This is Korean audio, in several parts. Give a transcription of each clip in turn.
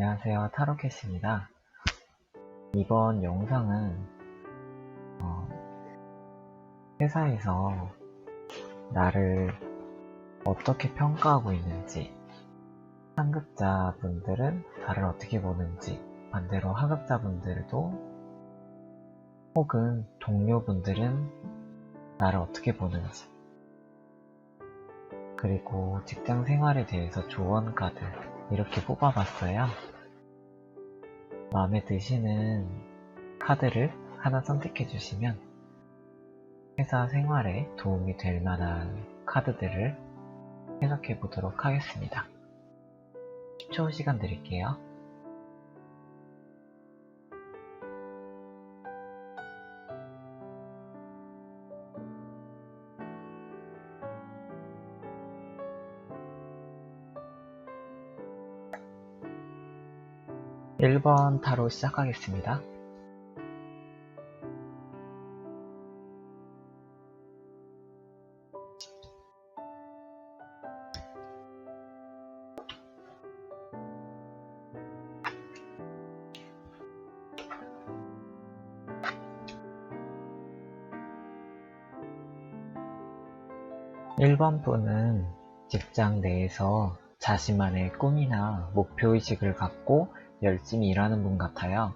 안녕하세요, 타로캣입니다. 이번 영상은 회사에서 나를 어떻게 평가하고 있는지, 상급자분들은 나를 어떻게 보는지, 반대로 하급자분들도 혹은 동료분들은 나를 어떻게 보는지, 그리고 직장 생활에 대해서 조언 카드 이렇게 뽑아봤어요. 마음에 드시는 카드를 하나 선택해 주시면 회사 생활에 도움이 될 만한 카드들을 해석해 보도록 하겠습니다. 10초 시간 드릴게요. (1번) 타로 시작하겠습니다. (1번) 분은 직장 내에서 자신만의 꿈이나 목표의식을 갖고 열심히 일하는 분 같아요.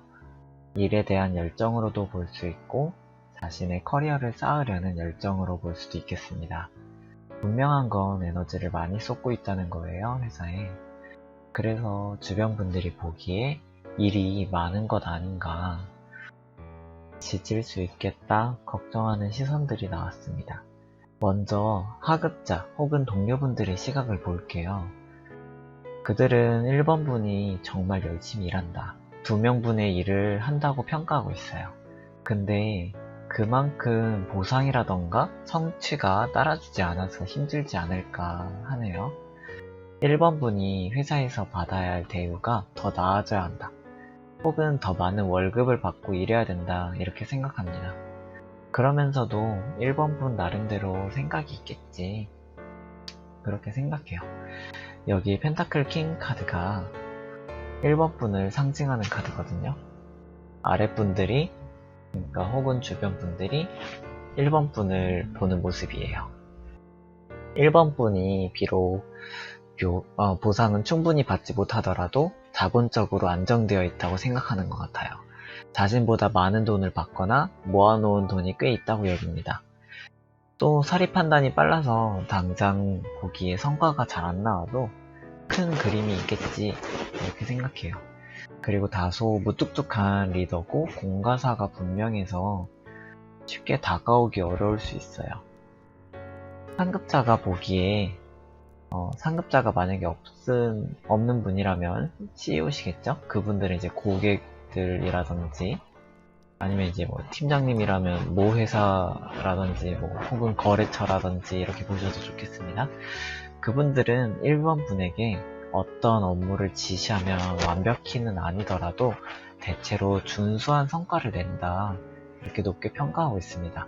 일에 대한 열정으로도 볼 수 있고 자신의 커리어를 쌓으려는 열정으로 볼 수도 있겠습니다. 분명한 건 에너지를 많이 쏟고 있다는 거예요, 회사에. 그래서 주변 분들이 보기에 일이 많은 것 아닌가, 지칠 수 있겠다 걱정하는 시선들이 나왔습니다. 먼저 하급자 혹은 동료분들의 시각을 볼게요. 그들은 1번 분이 정말 열심히 일한다, 2명분의 일을 한다고 평가하고 있어요. 근데 그만큼 보상이라던가 성취가 따라주지 않아서 힘들지 않을까 하네요. 1번 분이 회사에서 받아야 할 대우가 더 나아져야 한다, 혹은 더 많은 월급을 받고 일해야 된다, 이렇게 생각합니다. 그러면서도 1번 분 나름대로 생각이 있겠지, 그렇게 생각해요. 여기 펜타클 킹 카드가 1번 분을 상징하는 카드거든요. 아랫분들이, 그러니까 혹은 주변 분들이 1번 분을 보는 모습이에요. 1번 분이 비록 보상은 충분히 받지 못하더라도 자본적으로 안정되어 있다고 생각하는 것 같아요. 자신보다 많은 돈을 받거나 모아놓은 돈이 꽤 있다고 여깁니다. 또 사리 판단이 빨라서 당장 보기에 성과가 잘 안 나와도 큰 그림이 있겠지, 이렇게 생각해요. 그리고 다소 무뚝뚝한 리더고 공과사가 분명해서 쉽게 다가오기 어려울 수 있어요. 상급자가 보기에 상급자가 만약에 없는 분이라면 CEO시겠죠? 그분들은 이제 고객들이라든지 아니면 이제 뭐 팀장님이라면 모 회사라든지 뭐 혹은 거래처라든지 이렇게 보셔도 좋겠습니다. 그분들은 1번 분에게 어떤 업무를 지시하면 완벽히는 아니더라도 대체로 준수한 성과를 낸다, 이렇게 높게 평가하고 있습니다.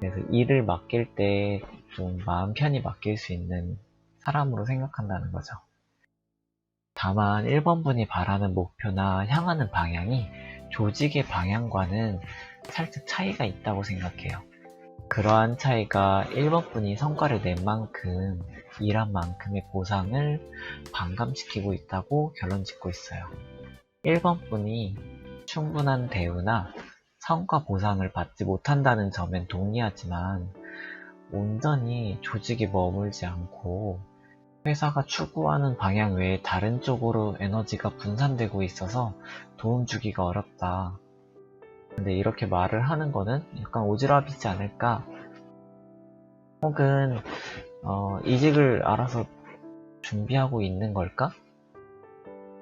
그래서 일을 맡길 때 좀 마음 편히 맡길 수 있는 사람으로 생각한다는 거죠. 다만 1번 분이 바라는 목표나 향하는 방향이 조직의 방향과는 살짝 차이가 있다고 생각해요. 그러한 차이가 1번 분이 성과를 낸 만큼 일한 만큼의 보상을 반감시키고 있다고 결론 짓고 있어요. 1번 분이 충분한 대우나 성과 보상을 받지 못한다는 점엔 동의하지만 온전히 조직에 머물지 않고 회사가 추구하는 방향 외에 다른 쪽으로 에너지가 분산되고 있어서 도움 주기가 어렵다. 근데 이렇게 말을 하는 거는 약간 오지랖이지 않을까? 혹은 이직을 알아서 준비하고 있는 걸까?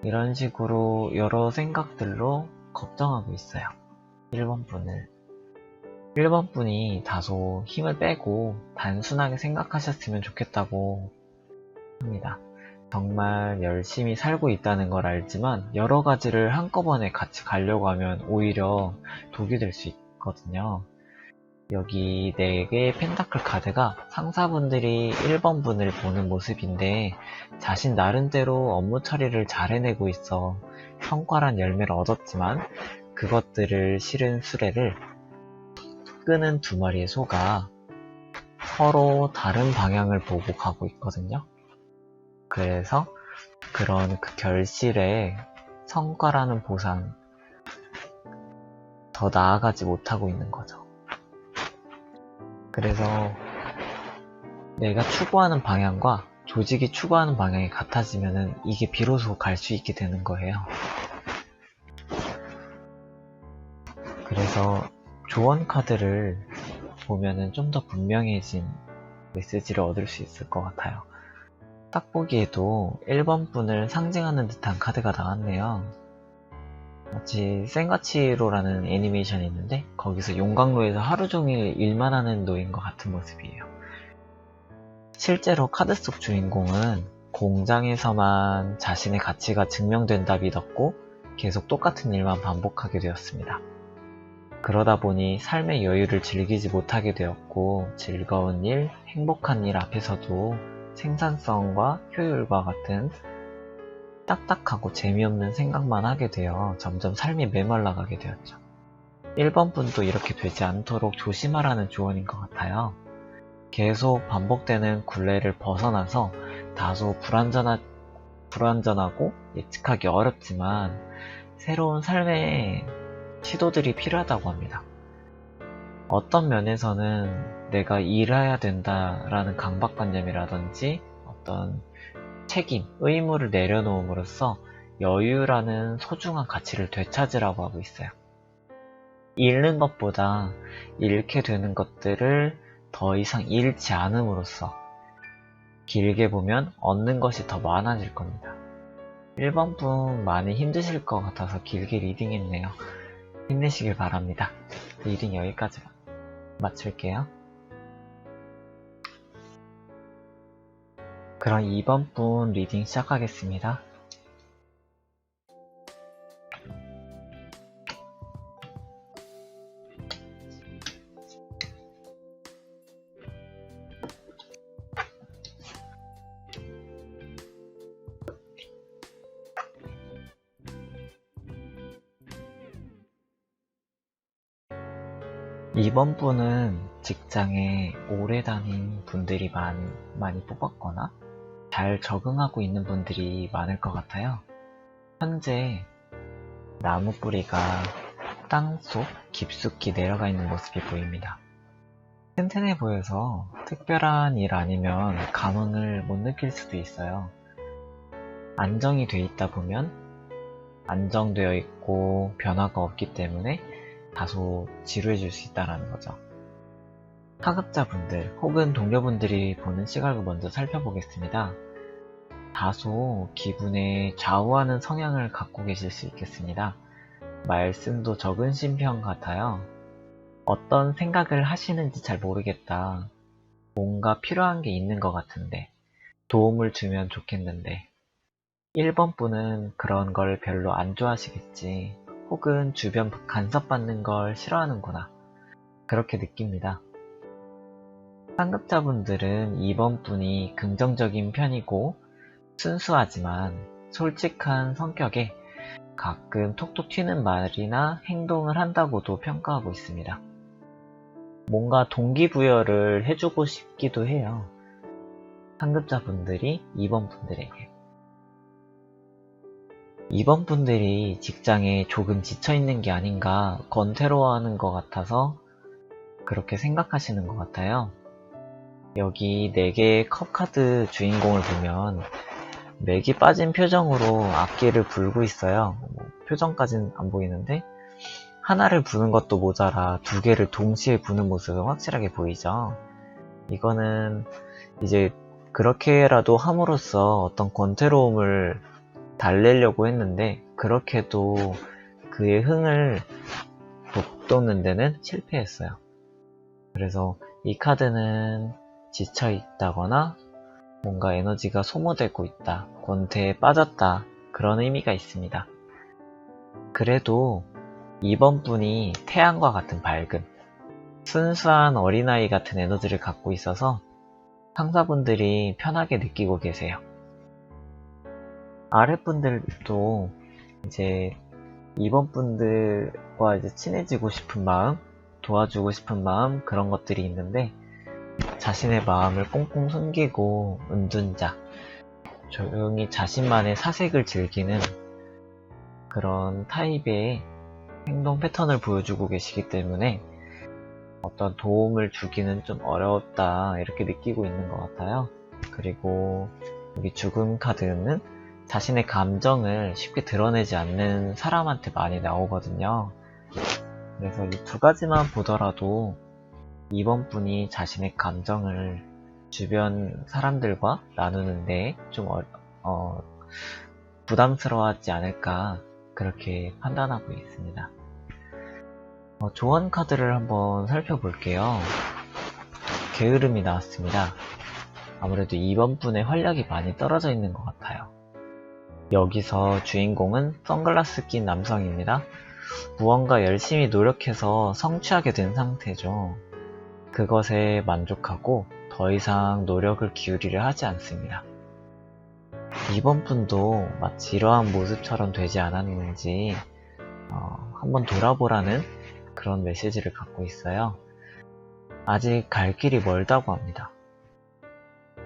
이런 식으로 여러 생각들로 걱정하고 있어요. 1번 분을. 1번 분이 다소 힘을 빼고 단순하게 생각하셨으면 좋겠다고 합니다. 정말 열심히 살고 있다는 걸 알지만 여러 가지를 한꺼번에 같이 가려고 하면 오히려 독이 될 수 있거든요. 여기 4개의 펜타클 카드가 상사분들이 1번 분을 보는 모습인데 자신 나름대로 업무 처리를 잘 해내고 있어 성과란 열매를 얻었지만 그것들을 실은 수레를 끄는 2마리의 소가 서로 다른 방향을 보고 가고 있거든요. 그래서 그런 그 결실에 성과라는 보상 더 나아가지 못하고 있는 거죠. 그래서 내가 추구하는 방향과 조직이 추구하는 방향이 같아지면은 이게 비로소 갈 수 있게 되는 거예요. 그래서 조언 카드를 보면은 좀 더 분명해진 메시지를 얻을 수 있을 것 같아요. 딱 보기에도 1번 분을 상징하는 듯한 카드가 나왔네요. 마치 센가치로라는 애니메이션이 있는데 거기서 용광로에서 하루종일 일만 하는 노인 것 같은 모습이에요. 실제로 카드 속 주인공은 공장에서만 자신의 가치가 증명된다 믿었고 계속 똑같은 일만 반복하게 되었습니다. 그러다 보니 삶의 여유를 즐기지 못하게 되었고 즐거운 일, 행복한 일 앞에서도 생산성과 효율과 같은 딱딱하고 재미없는 생각만 하게 되어 점점 삶이 메말라가게 되었죠. 1번 분도 이렇게 되지 않도록 조심하라는 조언인 것 같아요. 계속 반복되는 굴레를 벗어나서 다소 불완전하고 예측하기 어렵지만 새로운 삶의 시도들이 필요하다고 합니다. 어떤 면에서는 내가 일해야 된다라는 강박관념이라든지 어떤 책임, 의무를 내려놓음으로써 여유라는 소중한 가치를 되찾으라고 하고 있어요. 잃는 것보다 잃게 되는 것들을 더 이상 잃지 않음으로써 길게 보면 얻는 것이 더 많아질 겁니다. 1번 분 많이 힘드실 것 같아서 길게 리딩했네요. 힘내시길 바랍니다. 리딩 여기까지 마칠게요. 그럼 2번 분 리딩 시작하겠습니다. 이번 분은 직장에 오래 다닌 분들이 많이 뽑았거나 잘 적응하고 있는 분들이 많을 것 같아요. 현재 나무 뿌리가 땅속 깊숙이 내려가 있는 모습이 보입니다. 튼튼해 보여서 특별한 일 아니면 감흥을 못 느낄 수도 있어요. 안정이 돼 있다 보면 안정되어 있고 변화가 없기 때문에 다소 지루해질 수 있다는 거죠. 하급자분들 혹은 동료분들이 보는 시각을 먼저 살펴보겠습니다. 다소 기분에 좌우하는 성향을 갖고 계실 수 있겠습니다. 말씀도 적은 신편 같아요. 어떤 생각을 하시는지 잘 모르겠다. 뭔가 필요한 게 있는 것 같은데 도움을 주면 좋겠는데 1번 분은 그런 걸 별로 안 좋아하시겠지. 혹은 주변 간섭받는 걸 싫어하는구나. 그렇게 느낍니다. 상급자분들은 2번 분이 긍정적인 편이고 순수하지만 솔직한 성격에 가끔 톡톡 튀는 말이나 행동을 한다고도 평가하고 있습니다. 뭔가 동기부여를 해주고 싶기도 해요. 상급자분들이 2번 분들에게. 2번 분들이 직장에 조금 지쳐있는 게 아닌가 권태로워하는 것 같아서 그렇게 생각하시는 것 같아요. 여기 4개의 컵카드 주인공을 보면 맥이 빠진 표정으로 악기를 불고 있어요. 표정까지는 안 보이는데 하나를 부는 것도 모자라 2개를 동시에 부는 모습은 확실하게 보이죠. 이거는 이제 그렇게라도 함으로써 어떤 권태로움을 달래려고 했는데 그렇게도 그의 흥을 북돋는 데는 실패했어요. 그래서 이 카드는 지쳐있다거나 뭔가 에너지가 소모되고 있다, 권태에 빠졌다 그런 의미가 있습니다. 그래도 2번 분이 태양과 같은 밝음, 순수한 어린아이 같은 에너지를 갖고 있어서 상사분들이 편하게 느끼고 계세요. 아랫분들도 이제 2번 분들과 이제 친해지고 싶은 마음, 도와주고 싶은 마음, 그런 것들이 있는데 자신의 마음을 꽁꽁 숨기고 은둔자, 조용히 자신만의 사색을 즐기는 그런 타입의 행동 패턴을 보여주고 계시기 때문에 어떤 도움을 주기는 좀 어렵다 이렇게 느끼고 있는 것 같아요. 그리고 여기 죽음 카드는 자신의 감정을 쉽게 드러내지 않는 사람한테 많이 나오거든요. 그래서 이 두 가지만 보더라도 이번 분이 자신의 감정을 주변 사람들과 나누는데 좀 부담스러워하지 않을까 그렇게 판단하고 있습니다. 조언 카드를 한번 살펴볼게요. 게으름이 나왔습니다. 아무래도 이번 분의 활력이 많이 떨어져 있는 것 같아요. 여기서 주인공은 선글라스 낀 남성입니다. 무언가 열심히 노력해서 성취하게 된 상태죠. 그것에 만족하고 더 이상 노력을 기울이려 하지 않습니다. 이번 분도 마치 이러한 모습처럼 되지 않았는지 한번 돌아보라는 그런 메시지를 갖고 있어요. 아직 갈 길이 멀다고 합니다.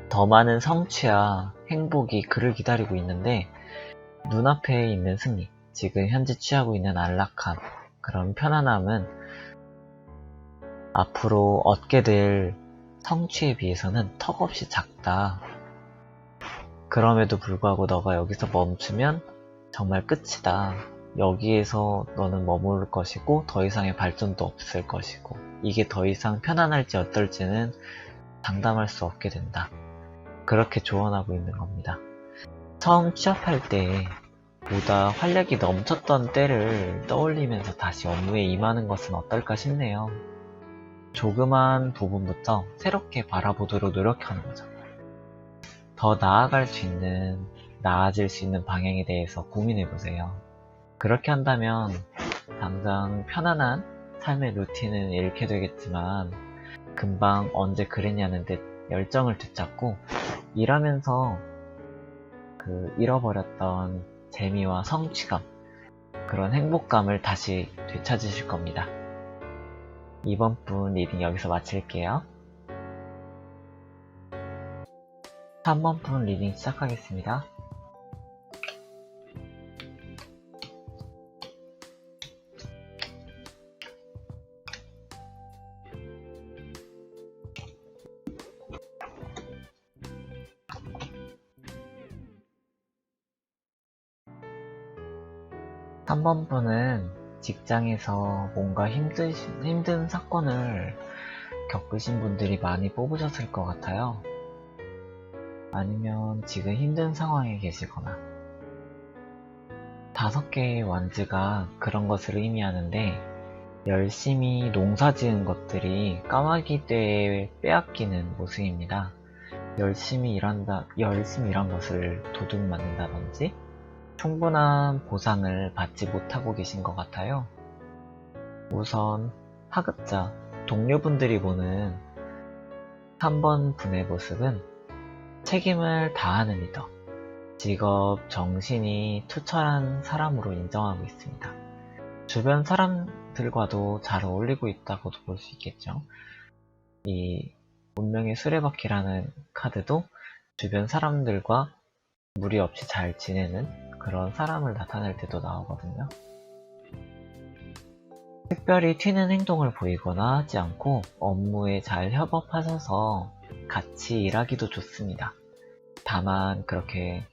더 많은 성취와 행복이 그를 기다리고 있는데 눈앞에 있는 승리, 지금 현재 취하고 있는 안락함, 그런 편안함은 앞으로 얻게 될 성취에 비해서는 턱없이 작다. 그럼에도 불구하고 너가 여기서 멈추면 정말 끝이다. 여기에서 너는 머무를 것이고 더 이상의 발전도 없을 것이고 이게 더 이상 편안할지 어떨지는 장담할 수 없게 된다. 그렇게 조언하고 있는 겁니다. 처음 취업할 때 보다 활력이 넘쳤던 때를 떠올리면서 다시 업무에 임하는 것은 어떨까 싶네요. 조그만 부분부터 새롭게 바라보도록 노력하는 거죠. 더 나아갈 수 있는, 나아질 수 있는 방향에 대해서 고민해보세요. 그렇게 한다면 당장 편안한 삶의 루틴은 잃게 되겠지만 금방 언제 그랬냐는 듯 열정을 되찾고 일하면서 잃어버렸던 재미와 성취감, 그런 행복감을 다시 되찾으실 겁니다. 이번 분 리딩 여기서 마칠게요. 3번 분 리딩 시작하겠습니다. 삼 번 분은 직장에서 뭔가 힘든 사건을 겪으신 분들이 많이 뽑으셨을 것 같아요. 아니면 지금 힘든 상황에 계시거나 5개의 완즈가 그런 것을 의미하는데 열심히 농사 지은 것들이 까마귀 때에 빼앗기는 모습입니다. 열심히 일한 것을 도둑 맞는다든지 충분한 보상을 받지 못하고 계신 것 같아요. 우선 하급자, 동료분들이 보는 3번 분의 모습은 책임을 다하는 리더, 직업, 정신이 투철한 사람으로 인정하고 있습니다. 주변 사람들과도 잘 어울리고 있다고도 볼 수 있겠죠. 이 운명의 수레바퀴라는 카드도 주변 사람들과 무리 없이 잘 지내는 그런 사람을 나타낼 때도 나오거든요. 특별히 튀는 행동을 보이거나 하지 않고 업무에 잘 협업하셔서 같이 일하기도 좋습니다. 다만 그렇게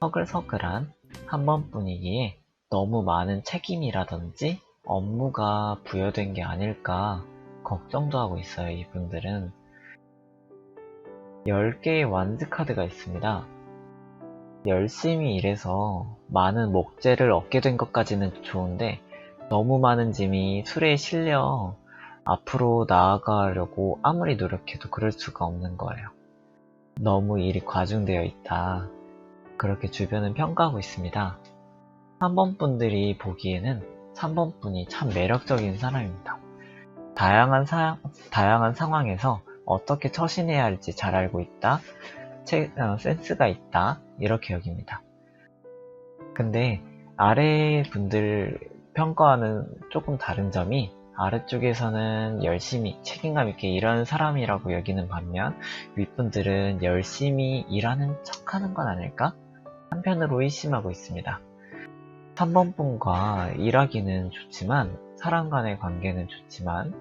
서글서글한 한 번 분위기에 너무 많은 책임이라든지 업무가 부여된 게 아닐까 걱정도 하고 있어요. 이분들은 10개의 완즈 카드가 있습니다. 열심히 일해서 많은 목재를 얻게 된 것까지는 좋은데 너무 많은 짐이 수레에 실려 앞으로 나아가려고 아무리 노력해도 그럴 수가 없는 거예요. 너무 일이 과중되어 있다. 그렇게 주변은 평가하고 있습니다. 3번 분들이 보기에는 3번 분이 참 매력적인 사람입니다. 다양한 상황에서 어떻게 처신해야 할지 잘 알고 있다. 센스가 있다. 이렇게 여깁니다. 근데 아래 분들 평가와는 조금 다른 점이 아래쪽에서는 열심히 책임감 있게 일하는 사람이라고 여기는 반면 윗분들은 열심히 일하는 척하는 건 아닐까? 한편으로 의심하고 있습니다. 3번 분과 일하기는 좋지만 사람 간의 관계는 좋지만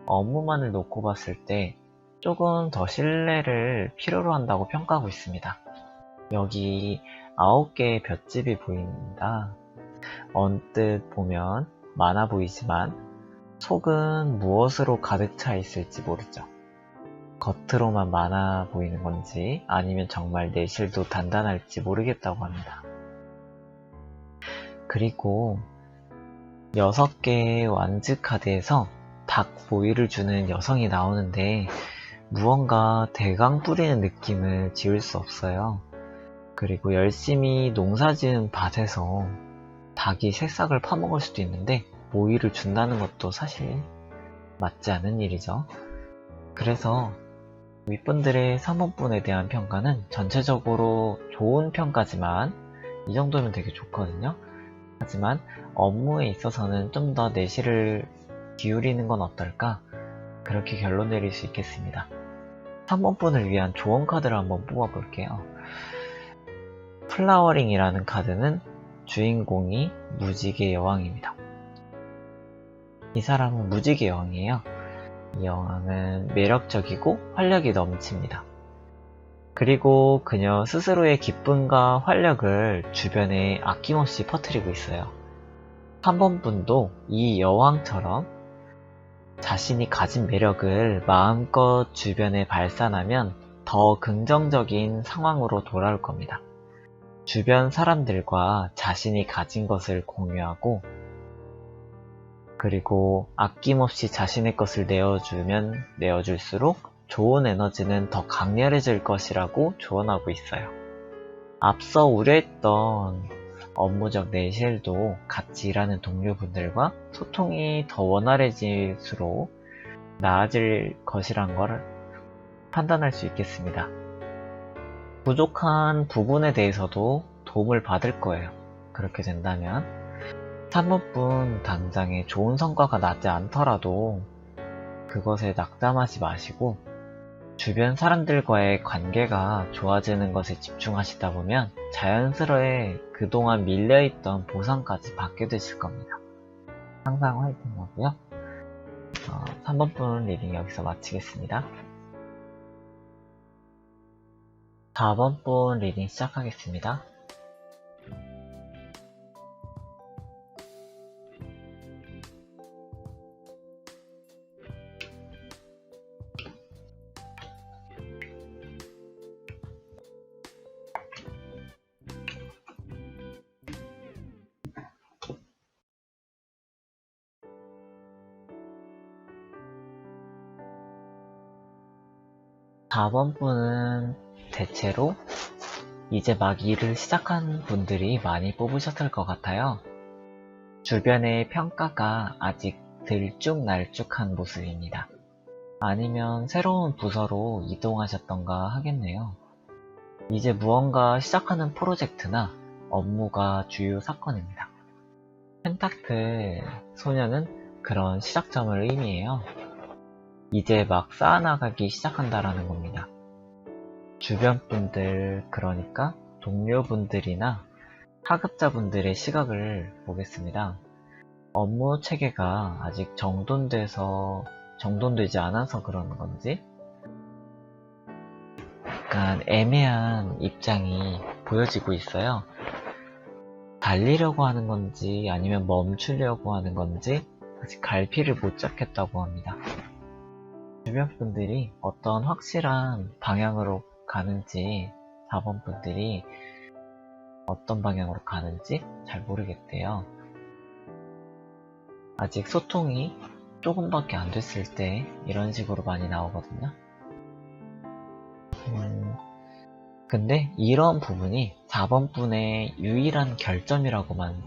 업무만을 놓고 봤을 때 조금 더 신뢰를 필요로 한다고 평가하고 있습니다. 여기 9개의 볏짚이 보입니다. 언뜻 보면 많아 보이지만 속은 무엇으로 가득 차 있을지 모르죠. 겉으로만 많아 보이는 건지 아니면 정말 내실도 단단할지 모르겠다고 합니다. 그리고 6개의 완즈 카드에서 닭 보이를 주는 여성이 나오는데 무언가 대강 부리는 느낌을 지울 수 없어요. 그리고 열심히 농사 지은 밭에서 닭이 새싹을 파먹을 수도 있는데 모이를 준다는 것도 사실 맞지 않은 일이죠. 그래서 윗분들의 3번분에 대한 평가는 전체적으로 좋은 평가지만 이 정도면 되게 좋거든요. 하지만 업무에 있어서는 좀 더 내실을 기울이는 건 어떨까? 그렇게 결론 내릴 수 있겠습니다. 3번분을 위한 조언 카드를 한번 뽑아볼게요. 플라워링이라는 카드는 주인공이 무지개 여왕입니다. 이 사람은 무지개 여왕이에요. 이 여왕은 매력적이고 활력이 넘칩니다. 그리고 그녀 스스로의 기쁨과 활력을 주변에 아낌없이 퍼뜨리고 있어요. 3번 분도 이 여왕처럼 자신이 가진 매력을 마음껏 주변에 발산하면 더 긍정적인 상황으로 돌아올 겁니다. 주변 사람들과 자신이 가진 것을 공유하고 그리고 아낌없이 자신의 것을 내어주면 내어줄수록 좋은 에너지는 더 강렬해질 것이라고 조언하고 있어요. 앞서 우려했던 업무적 내실도 같이 일하는 동료분들과 소통이 더 원활해질수록 나아질 것이란 걸 판단할 수 있겠습니다. 부족한 부분에 대해서도 도움을 받을 거예요. 그렇게 된다면 3번분 당장에 좋은 성과가 나지 않더라도 그것에 낙담하지 마시고 주변 사람들과의 관계가 좋아지는 것에 집중하시다 보면 자연스레 그동안 밀려있던 보상까지 받게 되실 겁니다. 항상 화이팅 하고요. 3번분 리딩 여기서 마치겠습니다. 4번분 리딩 시작하겠습니다. 사 번 분은 대체로 이제 막 일을 시작한 분들이 많이 뽑으셨을 것 같아요. 주변의 평가가 아직 들쭉날쭉한 모습입니다. 아니면 새로운 부서로 이동하셨던가 하겠네요. 이제 무언가 시작하는 프로젝트나 업무가 주요 사건입니다. 펜타클 소녀는 그런 시작점을 의미해요. 이제 막 쌓아나가기 시작한다라는 겁니다. 주변 분들, 그러니까 동료분들이나 하급자분들의 시각을 보겠습니다. 업무 체계가 아직 정돈되지 않아서 그러는 건지 약간 애매한 입장이 보여지고 있어요. 달리려고 하는 건지 아니면 멈추려고 하는 건지 아직 갈피를 못 잡겠다고 합니다. 주변 분들이 어떤 확실한 방향으로 가는지 4번 분들이 어떤 방향으로 가는지 잘 모르겠대요. 아직 소통이 조금밖에 안 됐을 때 이런 식으로 많이 나오거든요. 근데 이런 부분이 4번 분의 유일한 결점이라고만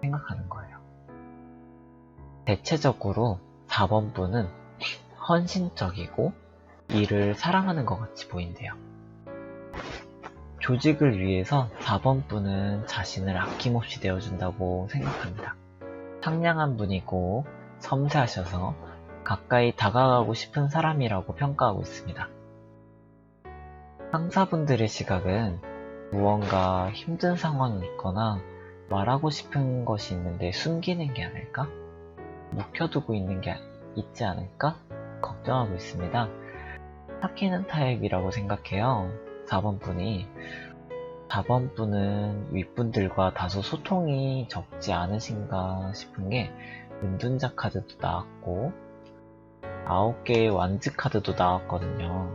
생각하는 거예요. 대체적으로 4번 분은 헌신적이고 일을 사랑하는 것 같이 보인대요. 조직을 위해서 4번 분은 자신을 아낌없이 내어준다고 생각합니다. 상냥한 분이고 섬세하셔서 가까이 다가가고 싶은 사람이라고 평가하고 있습니다. 상사분들의 시각은 무언가 힘든 상황이 있거나 말하고 싶은 것이 있는데 숨기는 게 아닐까? 묵혀두고 있는 게 있지 않을까? 걱정하고 있습니다. 삭히는 타입이라고 생각해요. 4번 분이. 4번 분은 윗분들과 다소 소통이 적지 않으신가 싶은 게 은둔자 카드도 나왔고 9개의 완즈 카드도 나왔거든요.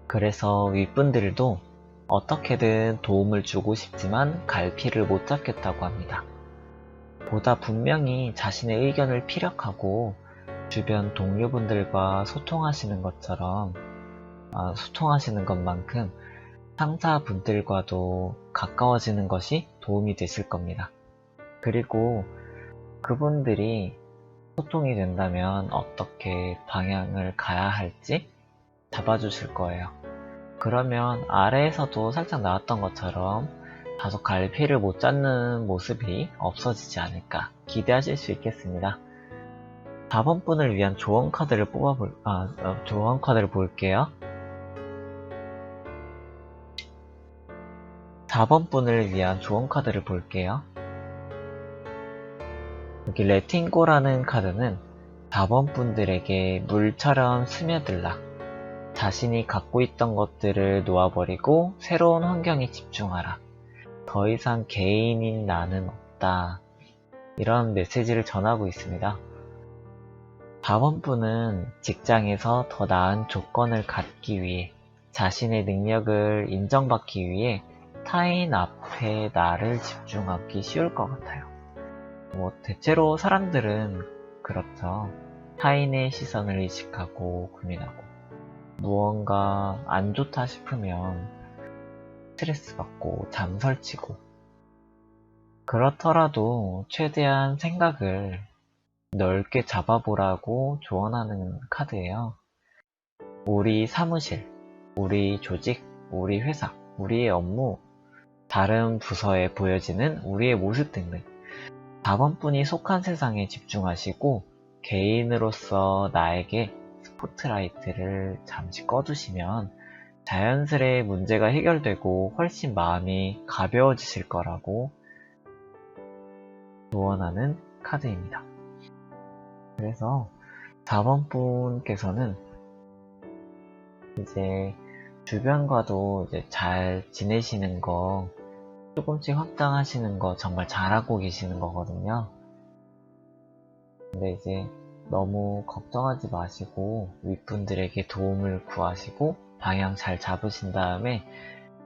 그래서 윗분들도 어떻게든 도움을 주고 싶지만 갈피를 못 잡겠다고 합니다. 보다 분명히 자신의 의견을 피력하고 주변 동료분들과 소통하시는 것만큼 상사분들과도 가까워지는 것이 도움이 되실 겁니다. 그리고 그분들이 소통이 된다면 어떻게 방향을 가야 할지 잡아주실 거예요. 그러면 아래에서도 살짝 나왔던 것처럼 다소 갈피를 못 잡는 모습이 없어지지 않을까 기대하실 수 있겠습니다. 4번 분을 위한 조언 카드를 조언 카드를 볼게요. 4번 분을 위한 조언 카드를 볼게요. 여기 레팅고라는 카드는 4번 분들에게 물처럼 스며들라. 자신이 갖고 있던 것들을 놓아버리고 새로운 환경에 집중하라. 더 이상 개인인 나는 없다. 이런 메시지를 전하고 있습니다. 4번 분은 직장에서 더 나은 조건을 갖기 위해 자신의 능력을 인정받기 위해 타인 앞에 나를 집중하기 쉬울 것 같아요. 대체로 사람들은 그렇죠. 타인의 시선을 의식하고 고민하고 무언가 안 좋다 싶으면 스트레스 받고 잠설치고 그렇더라도 최대한 생각을 넓게 잡아보라고 조언하는 카드예요. 우리 사무실, 우리 조직, 우리 회사, 우리의 업무, 다른 부서에 보여지는 우리의 모습 등등 4번 분이 속한 세상에 집중하시고 개인으로서 나에게 스포트라이트를 잠시 꺼두시면 자연스레 문제가 해결되고 훨씬 마음이 가벼워지실 거라고 조언하는 카드입니다. 그래서 4번 분께서는 이제 주변과도 이제 잘 지내시는 거 조금씩 확장하시는 거 정말 잘하고 계시는 거거든요. 근데 이제 너무 걱정하지 마시고 윗분들에게 도움을 구하시고 방향 잘 잡으신 다음에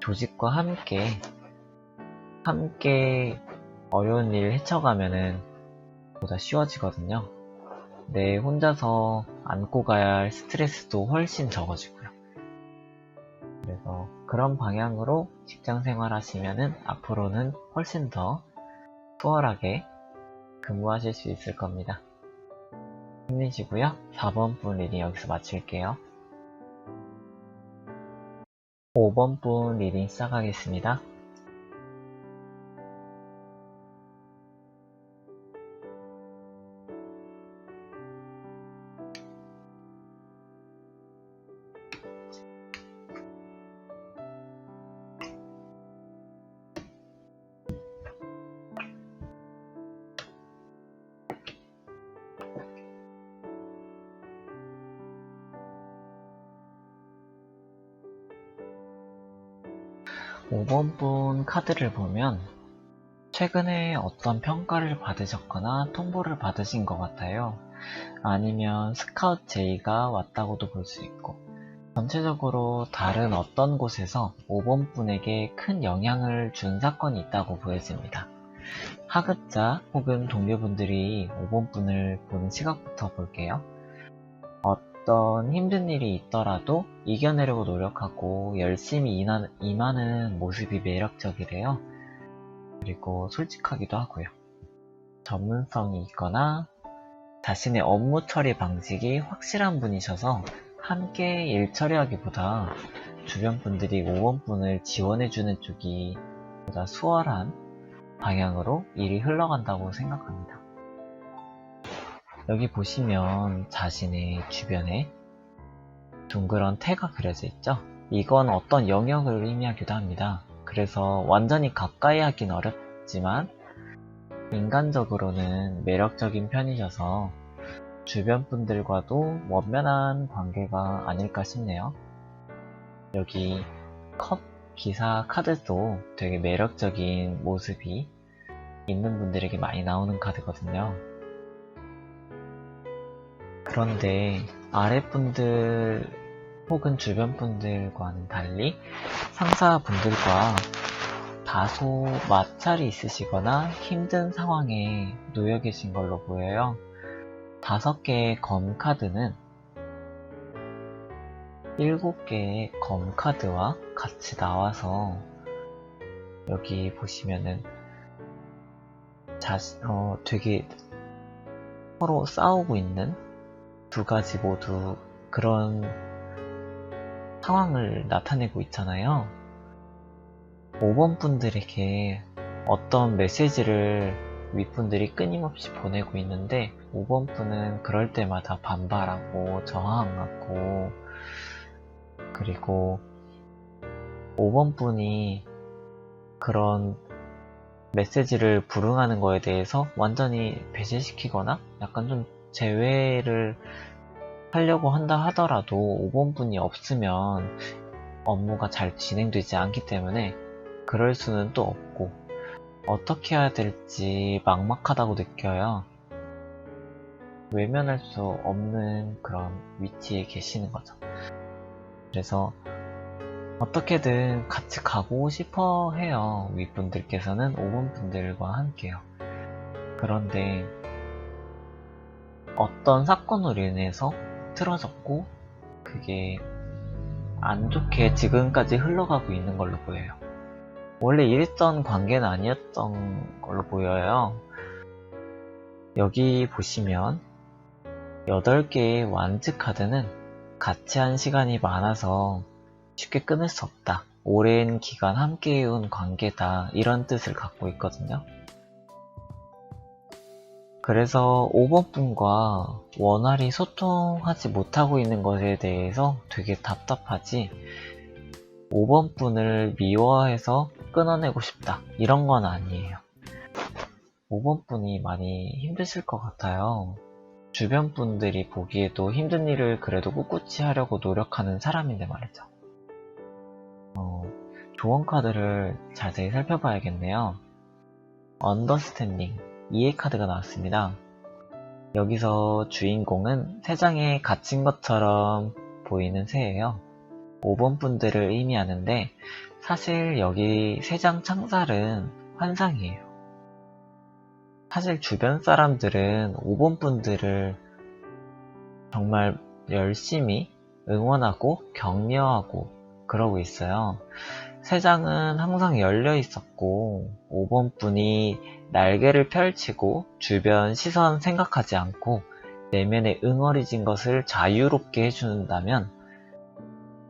조직과 함께 어려운 일을 헤쳐가면은 보다 쉬워지거든요. 내 혼자서 안고 가야 할 스트레스도 훨씬 적어지고요. 그래서 그런 방향으로 직장 생활 하시면은 앞으로는 훨씬 더 수월하게 근무하실 수 있을 겁니다. 힘내시고요. 4번 분 리딩 여기서 마칠게요. 5번 분 리딩 시작하겠습니다. 오 번 분 카드를 보면 최근에 어떤 평가를 받으셨거나 통보를 받으신 것 같아요. 아니면 스카우트 제의가 왔다고도 볼 수 있고 전체적으로 다른 어떤 곳에서 5번 분에게 큰 영향을 준 사건이 있다고 보여집니다. 하급자 혹은 동료분들이 5번 분을 보는 시각부터 볼게요. 어떤 힘든 일이 있더라도 이겨내려고 노력하고 열심히 임하는 모습이 매력적이래요. 그리고 솔직하기도 하고요. 전문성이 있거나 자신의 업무 처리 방식이 확실한 분이셔서 함께 일 처리하기보다 주변 분들이 5번 분을 지원해주는 쪽이 보다 수월한 방향으로 일이 흘러간다고 생각합니다. 여기 보시면 자신의 주변에 둥그런 태가 그려져 있죠? 이건 어떤 영역을 의미하기도 합니다. 그래서 완전히 가까이 하긴 어렵지만 인간적으로는 매력적인 편이셔서 주변 분들과도 원만한 관계가 아닐까 싶네요. 여기 컵 기사 카드도 되게 매력적인 모습이 있는 분들에게 많이 나오는 카드거든요. 그런데 아랫분들 혹은 주변 분들과는 달리 상사분들과 다소 마찰이 있으시거나 힘든 상황에 놓여 계신 걸로 보여요. 5개의 검 카드는 7개의 검 카드와 같이 나와서 여기 보시면은 되게 서로 싸우고 있는 두 가지 모두 그런 상황을 나타내고 있잖아요. 5번 분들에게 어떤 메시지를 윗분들이 끊임없이 보내고 있는데 5번 분은 그럴 때마다 반발하고 저항하고 그리고 5번 분이 그런 메시지를 불응하는 거에 대해서 완전히 배제시키거나 약간 좀 제외를 하려고 한다 하더라도 5번 분이 없으면 업무가 잘 진행되지 않기 때문에 그럴 수는 또 없고 어떻게 해야 될지 막막하다고 느껴요. 외면할 수 없는 그런 위치에 계시는 거죠. 그래서 어떻게든 같이 가고 싶어 해요. 윗분들께서는 5번 분들과 함께요. 그런데 어떤 사건으로 인해서 틀어졌고 그게 안 좋게 지금까지 흘러가고 있는 걸로 보여요. 원래 이랬던 관계는 아니었던 걸로 보여요. 여기 보시면 8개의 완즈 카드는 같이 한 시간이 많아서 쉽게 끊을 수 없다. 오랜 기간 함께 해온 관계다. 이런 뜻을 갖고 있거든요. 그래서 5번 분과 원활히 소통하지 못하고 있는 것에 대해서 되게 답답하지 5번 분을 미워해서 끊어내고 싶다. 이런 건 아니에요. 5번 분이 많이 힘드실 것 같아요. 주변 분들이 보기에도 힘든 일을 그래도 꿋꿋이 하려고 노력하는 사람인데 말이죠. 조언 카드를 자세히 살펴봐야겠네요. 언더스탠딩, 이해 카드가 나왔습니다. 여기서 주인공은 새 장에 갇힌 것처럼 보이는 새예요. 5번 분들을 의미하는데 사실 여기 새 장 창살은 환상이에요. 사실 주변 사람들은 5번 분들을 정말 열심히 응원하고 격려하고 그러고 있어요. 새 장은 항상 열려 있었고 5번 분이 날개를 펼치고 주변 시선 생각하지 않고 내면에 응어리진 것을 자유롭게 해준다면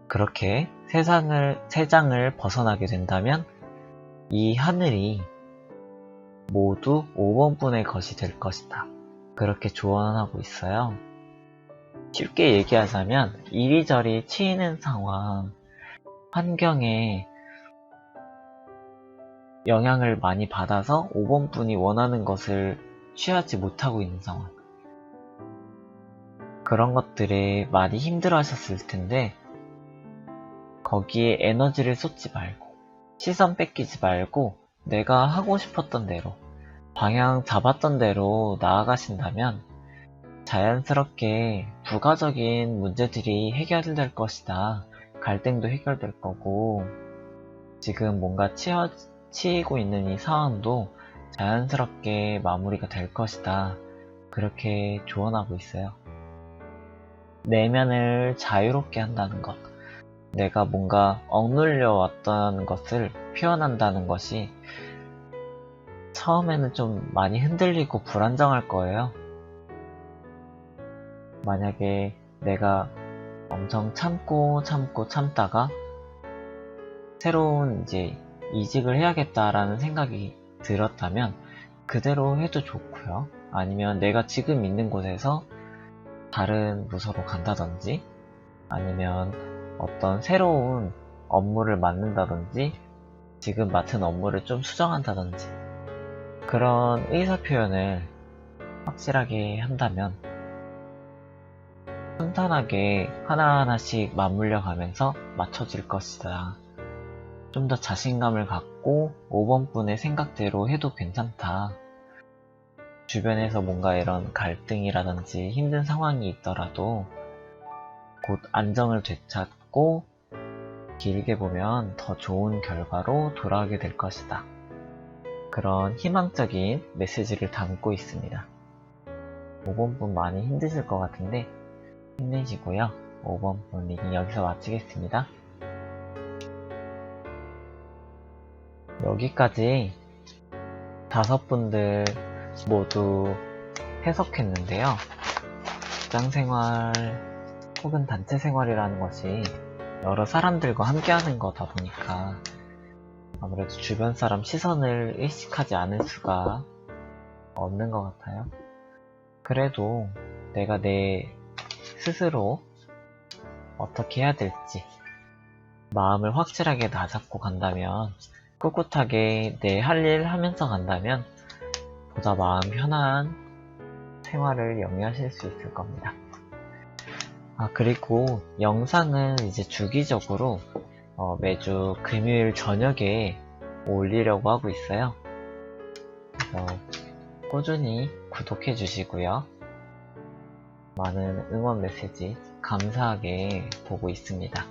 그렇게 새 장을 벗어나게 된다면 이 하늘이 모두 5번 분의 것이 될 것이다. 그렇게 조언하고 있어요. 쉽게 얘기하자면 이리저리 치이는 상황, 환경에 영향을 많이 받아서 5번 분이 원하는 것을 취하지 못하고 있는 상황. 그런 것들에 많이 힘들어 하셨을 텐데 거기에 에너지를 쏟지 말고 시선 뺏기지 말고 내가 하고 싶었던 대로 방향 잡았던 대로 나아가신다면 자연스럽게 부가적인 문제들이 해결될 것이다. 갈등도 해결될 거고 지금 뭔가 치이고 있는 이 상황도 자연스럽게 마무리가 될 것이다. 그렇게 조언하고 있어요. 내면을 자유롭게 한다는 것. 내가 뭔가 억눌려 왔던 것을 표현한다는 것이 처음에는 좀 많이 흔들리고 불안정할 거예요. 만약에 내가 엄청 참다가 새로운 이제 이직을 해야겠다라는 생각이 들었다면 그대로 해도 좋고요. 아니면 내가 지금 있는 곳에서 다른 부서로 간다든지 아니면 어떤 새로운 업무를 맡는다든지 지금 맡은 업무를 좀 수정한다든지 그런 의사표현을 확실하게 한다면 순탄하게 하나하나씩 맞물려 가면서 맞춰질 것이다. 좀 더 자신감을 갖고 5번 분의 생각대로 해도 괜찮다. 주변에서 뭔가 이런 갈등이라든지 힘든 상황이 있더라도 곧 안정을 되찾고 길게 보면 더 좋은 결과로 돌아오게 될 것이다. 그런 희망적인 메시지를 담고 있습니다. 5번 분 많이 힘드실 것 같은데 힘내시고요. 5번 분 리딩 여기서 마치겠습니다. 여기까지 5분들 모두 해석했는데요. 직장생활 혹은 단체생활이라는 것이 여러 사람들과 함께하는 거다 보니까 아무래도 주변 사람 시선을 의식하지 않을 수가 없는 것 같아요. 그래도 내가 내 스스로 어떻게 해야 될지 마음을 확실하게 다잡고 간다면 꿋꿋하게 내 할 일 하면서 간다면 보다 마음 편한 생활을 영위하실 수 있을 겁니다. 그리고 영상은 이제 주기적으로 매주 금요일 저녁에 올리려고 하고 있어요. 그래서 꾸준히 구독해 주시고요. 많은 응원 메시지 감사하게 보고 있습니다.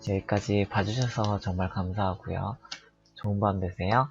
여기까지 봐주셔서 정말 감사하고요. 좋은 밤 되세요.